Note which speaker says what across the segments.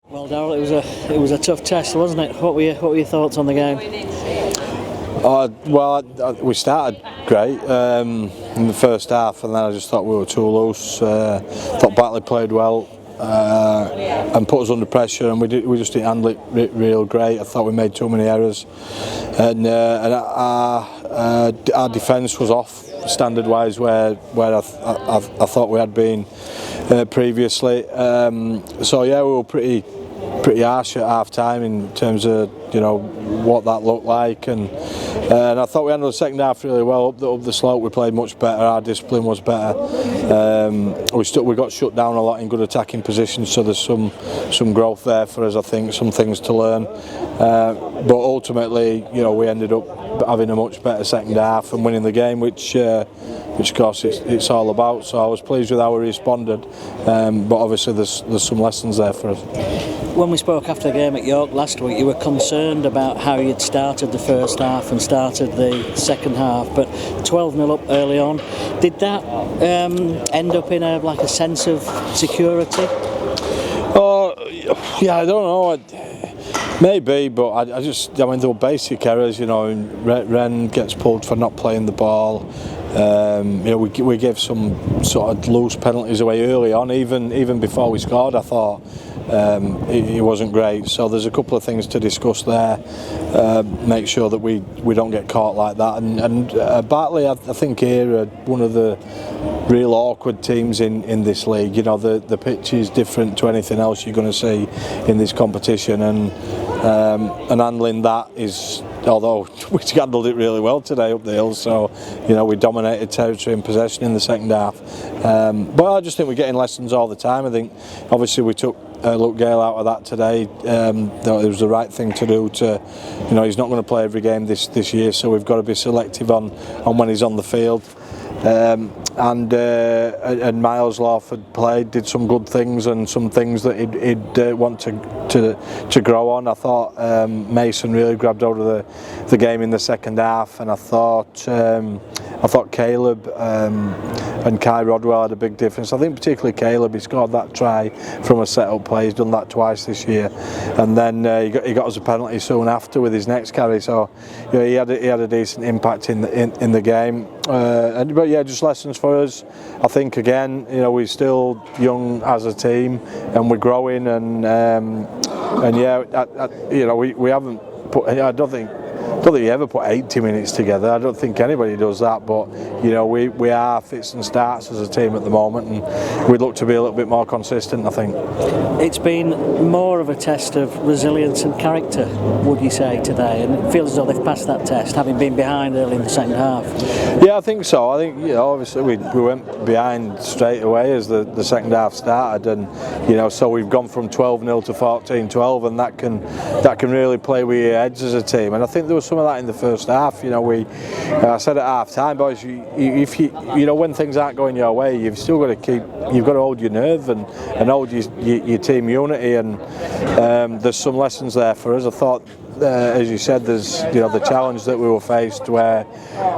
Speaker 1: Well, Daryl, it was a tough test, wasn't it? What were your thoughts on the game?
Speaker 2: We started great in the first half, and then I just thought we were too loose. Thought Batley played well and put us under pressure, and we just didn't handle it real great. I thought we made too many errors, and our defence was off standard-wise where I thought we had been previously. So yeah, we were pretty harsh at half time in terms of what that looked like, and I thought we handled the second half really well. Up the slope we played much better, our discipline was better. We got shut down a lot in good attacking positions, so there's some growth there for us, I think, some things to learn, but ultimately we ended up having a much better second half and winning the game, which of course it's all about. So I was pleased with how we responded, but obviously there's some lessons there for us.
Speaker 1: When we spoke after the game at York last week, you were concerned about how you'd started the first half and started the second half, but 12-0 up early on. Did that end up in a sense of security?
Speaker 2: Yeah, I don't know. Maybe, but I there were basic errors. Wren gets pulled for not playing the ball. We gave some sort of loose penalties away early on, even before we scored. I thought it wasn't great. So there's a couple of things to discuss there. Make sure that we don't get caught like that. And Batley, I think, here are one of the real awkward teams in this league. The pitch is different to anything else you're going to see in this competition, and handling that is, although we handled it really well today up the hill, so we dominated territory and possession in the second half, but I just think we're getting lessons all the time. I think obviously we took Luke Gale out of that today. It was the right thing to do. He's not going to play every game this year, so we've got to be selective on when he's on the field. And Miles Lawford did some good things and some things that he'd want to grow on. I thought Mason really grabbed out of the game in the second half, and I thought Caleb and Kai Rodwell had a big difference. I think particularly Caleb, he scored that try from a set-up play. He's done that twice this year, and then he got us a penalty soon after with his next carry. So he had a decent impact in the game. But yeah, just lessons for us. I think again, we're still young as a team, and we're growing, and yeah, we haven't put. I don't think you ever put 80 minutes together. I don't think anybody does that, but we are fits and starts as a team at the moment, and we'd look to be a little bit more consistent, I think.
Speaker 1: It's been more of a test of resilience and character, would you say, today? And it feels as though they've passed that test, having been behind early in the second half.
Speaker 2: Yeah, I think so. I think obviously we went behind straight away as the second half started, and so we've gone from 12-0 to 14-12, and that can really play with your heads as a team. And I think there was some of that in the first half. I said at half time, boys, if when things aren't going your way, you've got to hold your nerve and hold your team unity, and there's some lessons there for us. I thought, as you said, there's the challenge that we were faced where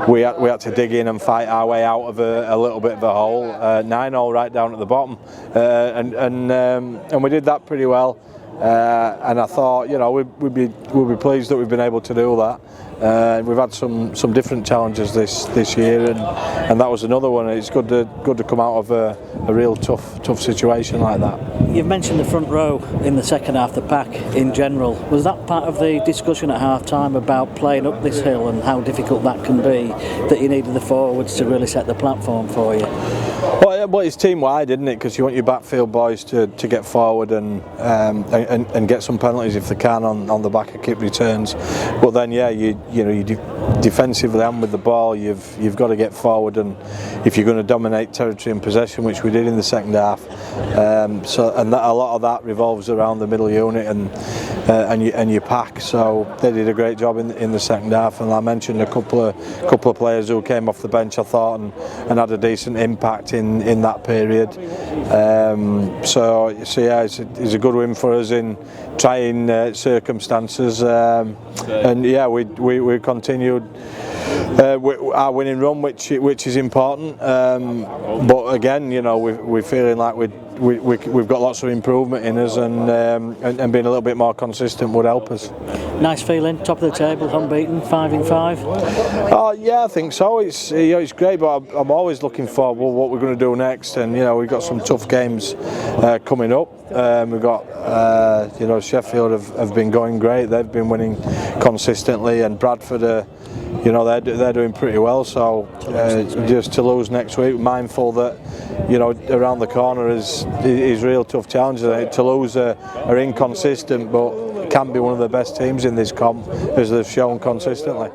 Speaker 2: we had to dig in and fight our way out of a little bit of a hole, 9-0 right down at the bottom, and we did that pretty well. And I thought, we'd be pleased that we've been able to do that. We've had some different challenges this year, and that was another one. It's good to come out of a real tough situation like that.
Speaker 1: You've mentioned the front row in the second half, the pack in general. Was that part of the discussion at half time about playing up this hill and how difficult that can be, that you needed the forwards to really set the platform for you?
Speaker 2: Well, it's team wide, isn't it? Because you want your backfield boys to get forward and get some penalties if they can on the back of kick returns. But then, yeah, you defensively and with the ball, you've got to get forward, and if you're going to dominate territory and possession, which we did in the second half, a lot of that revolves around the middle unit and your pack. So they did a great job in the second half, and I mentioned a couple of players who came off the bench, I thought, and had a decent impact in that period. So yeah, it's a good win for us in trying circumstances, and yeah, we continued our winning run, which is important. But again, you know, we're feeling like we've got lots of improvement in us, and being a little bit more consistent would help us.
Speaker 1: Nice feeling, top of the table, unbeaten, 5 in 5.
Speaker 2: Oh yeah, I think so. It's it's great, but I'm always looking for what we're going to do next, and you know, we've got some tough games coming up. We've got you know, Sheffield have been going great. They've been winning consistently, and Bradford are, you know, they're doing pretty well. So just to lose next week, mindful that, you know, around the corner is real tough challenges. Toulouse are inconsistent, but can be one of the best teams in this comp, as they've shown consistently.